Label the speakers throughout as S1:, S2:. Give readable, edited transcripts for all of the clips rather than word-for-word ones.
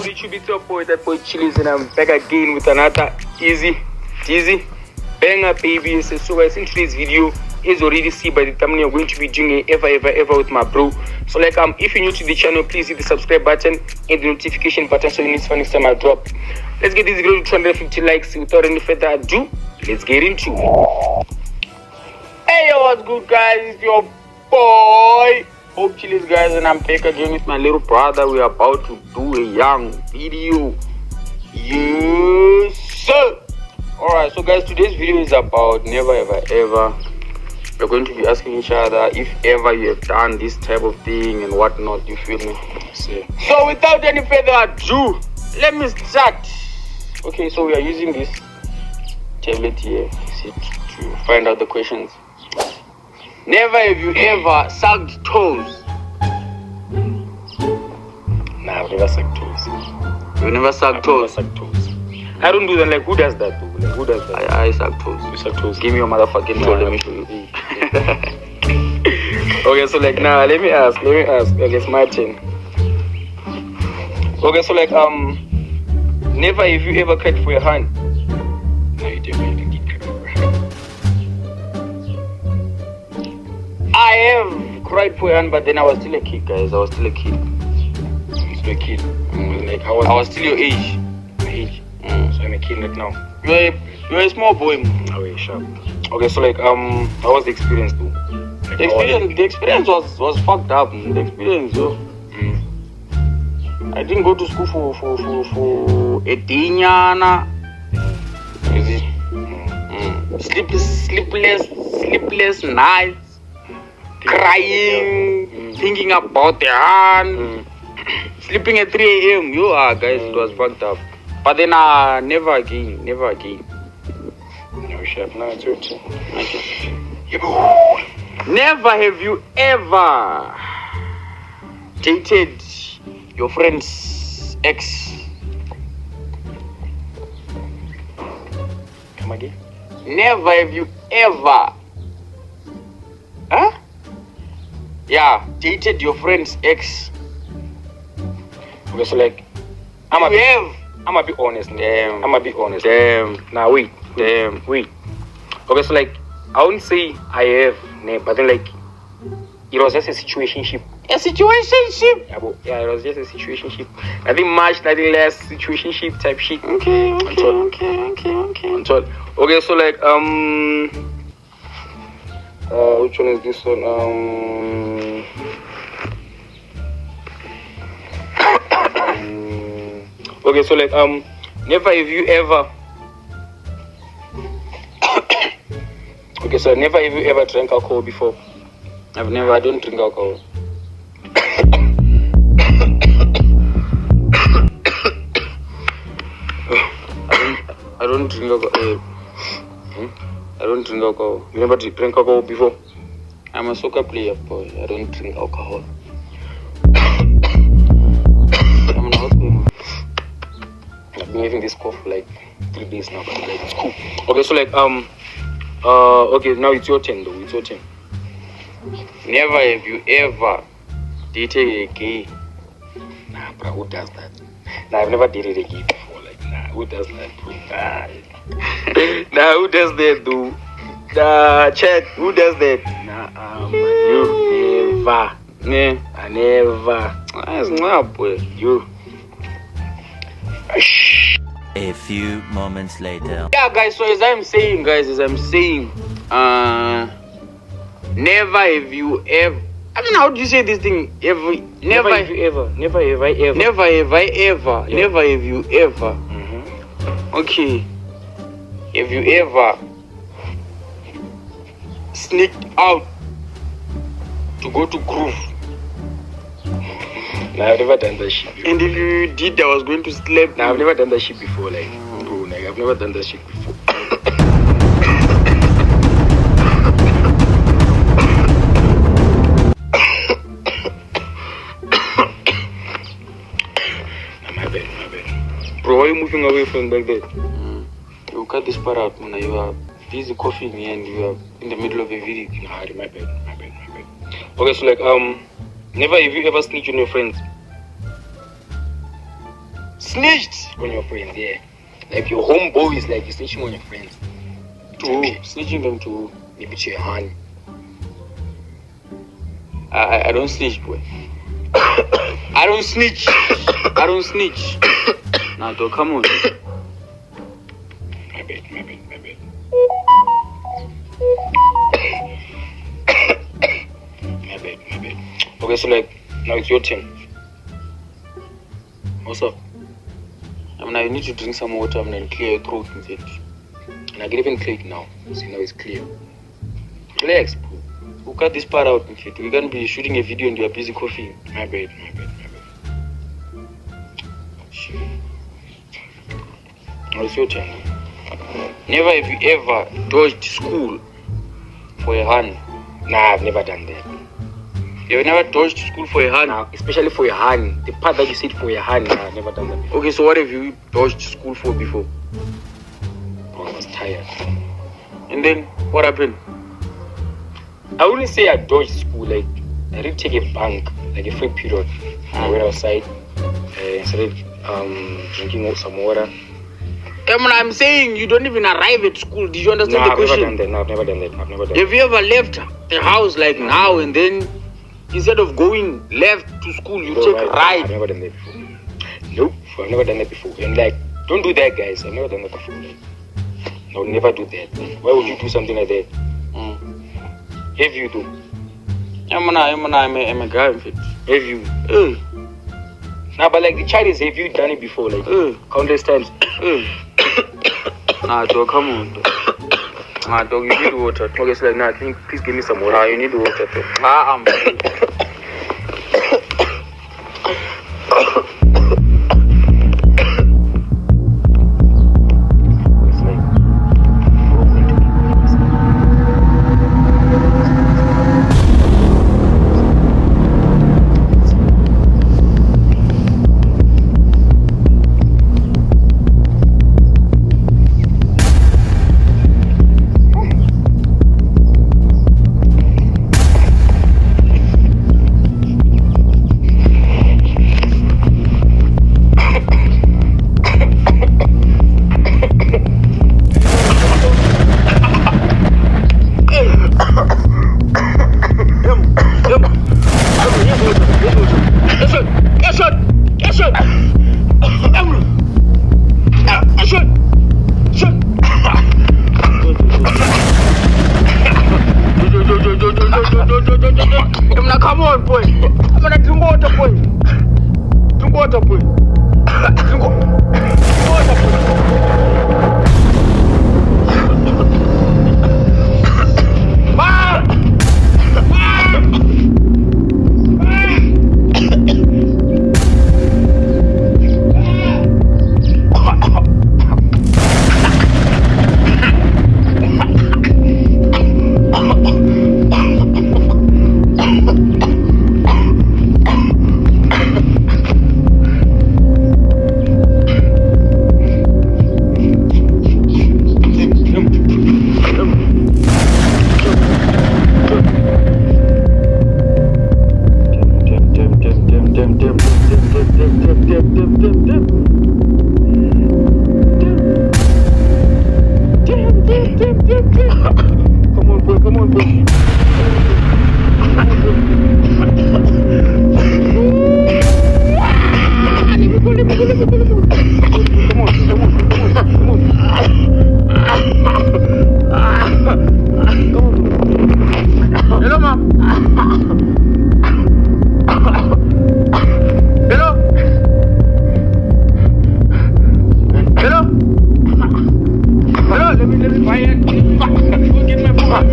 S1: It's your boy, Datboy Chiliez, and I'm back again with another easy, banger, baby. So guys, in today's video, as you already see by the thumbnail, I'm going to be doing a ever with my bro. So like if you're new to the channel, please hit the subscribe button and the notification button so you know next time I drop. Let's get this video to 250 likes. Without any further ado, let's get into it. Hey yo, what's good guys? It's your boy Hope Chiliez, guys, and I'm back again with my little brother. We're about to do a young video. Yes sir. Alright, so guys, today's video is about never ever. We're going to be asking each other if ever you have done this type of thing and whatnot, you feel me? So without any further ado, let me start. Okay, so we are using this tablet here to find out the questions. Never have you ever sucked toes? Nah, I've never sucked toes. You never sucked toes? Never sucked toes. I don't do that. Like, who does that though? Like, who does that? I suck toes. You suck toes? Give me your motherfucking toe. Let me show you. Okay, so like now, let me ask. Okay, it's my turn. Okay, so like never have you ever cried for your hand? No, you definitely did cry for your hand. I have cried for your hand, but then I was still a kid, guys. I was still a kid. Like I was still your age. My age. So I'm a kid right now. You're a small boy. Oh, yeah, sharp. Okay, so like how was the experience though? Like, the experience was fucked up. The experience, yo. I didn't go to school for a dinyana. Is it? Sleepless nights, crying, thinking about the hand, sleeping at 3 a.m. You are, guys, it was fucked up. But then never again. No, chef, now it's your turn. Never have you ever dated your friend's ex? Come again? Never have you ever dated your friend's ex? Okay, so like I'ma be honest. Damn. Now wait. Okay, so like I wouldn't say I have, but then like it was just a situationship. Yeah, it was just a situationship. Nothing much, nothing less. Situationship type shit. Okay. Okay, so like which one is this one? Okay, so like never have you ever okay, so never have you ever drank alcohol before? I don't drink alcohol. I don't drink alcohol. I don't drink alcohol. You never drank alcohol before? I'm a soccer player, boy. I don't drink alcohol. I'm not going. I've been having this cough for like 3 days now, but like it's cool. Okay, so like okay, now it's your turn though. It's your turn. Never have you ever dated a gay? Nah, bro, who does that? Nah, I've never dated a gay before. Like, nah, who does that, bro? Nah, who does that, dude? Nah, chat, who does that? Nah, you never. Nah, I never. That's not, boy. You.
S2: A few moments later.
S1: Yeah, guys, so as I'm saying, never have you ever. I mean, how do you say this thing? Never have you ever. Okay. Have you ever sneaked out to go to groove? Nah, I've never done that shit before. And if you did, I was going to sleep. Nah, I've never done that shit before. Like, bro, like, I've never done that shit before. My bad. Bro, why are you moving away from back there? You cut this part out, man. You are busy coughing and you are in the middle of a video. Nah, my bad. Okay, so like, never have you ever snitched on your friends? snitched on your friends, yeah. Like your homeboys, like you're snitching on your friends.
S3: To who? Snitching them to who?
S1: Maybe to your hand.
S3: I don't snitch, boy. I don't snitch. I don't snitch. Nah, dog, come on.
S1: My bad. My bad. Okay, so like, now it's your turn. What's up?
S3: Now you need to drink some water and clear your throat instead.
S1: And I can even clear it now. See, now it's clear. Relax, bro.
S3: We'll cut this part out, in fact. We're gonna be shooting a video and you're busy coughing.
S1: My bad. Shit. Now it's your turn.
S3: Never have you ever dodged school for a hand.
S1: Nah, I've never done that.
S3: You've never dodged school for a hand?
S1: Nah, especially for your hand. The part that you said for your hand, nah, I've never done that before.
S3: Okay, so what have you dodged school for before?
S1: Oh, I was tired.
S3: And then, what happened?
S1: I wouldn't say I dodged school, like, I did take a bunk, like a free period. I went outside, started drinking some water.
S3: I'm saying you don't even arrive at school. Did you understand the question?
S1: I've never done that.
S3: Have you ever left the house like now and then instead of going left to school, you take right?
S1: I've never done that before. Nope, I've never done that before. And like, don't do that, guys. I've never done that before. Like, I would never do that. Why would you do something like that? Have you do?
S3: I'm a guy, in fact.
S1: Have you? Nah, but like the chiliez, have you done it before? Like countless times.
S3: Nah, dog, come on. Dog. Nah, dog, you need water.
S1: Okay, so like, nah, please give me some water.
S3: Nah, you need water. Dog.
S1: Come on, boy. I'm gonna drink water, boy. Drink water, boy. Drink water, boy. Hello, ma'am. Hello. Hello. Hello. Let me buy it. Go get my phone.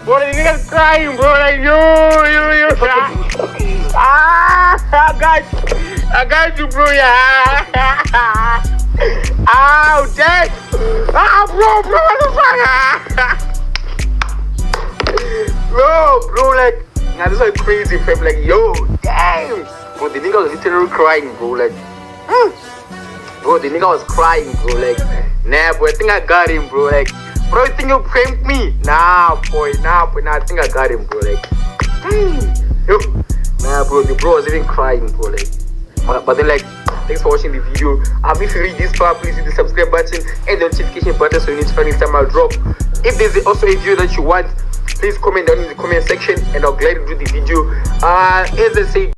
S1: Bro, the nigga's crying, bro. Like, yo. I got you, bro. Yeah. Ow, Dad. Bro, what the fuck? Bro, like, nah, this is crazy, fam. Like, yo, damn. Bro, the nigga was literally crying, bro. Like, bro, the nigga was crying, bro. Like, nah, bro, I think I got him, bro. Like, bro, you think you pranked me? Nah, boy, nah, I think I got him, bro. Like, yo, nah, bro, the bro was even crying, bro. Like, but then, like, thanks for watching the video. If you read this far, please hit the subscribe button and the notification button so you need to find each time I'll drop. If there's also a video that you want, please comment down in the comment section and I'll gladly do the video. As I say.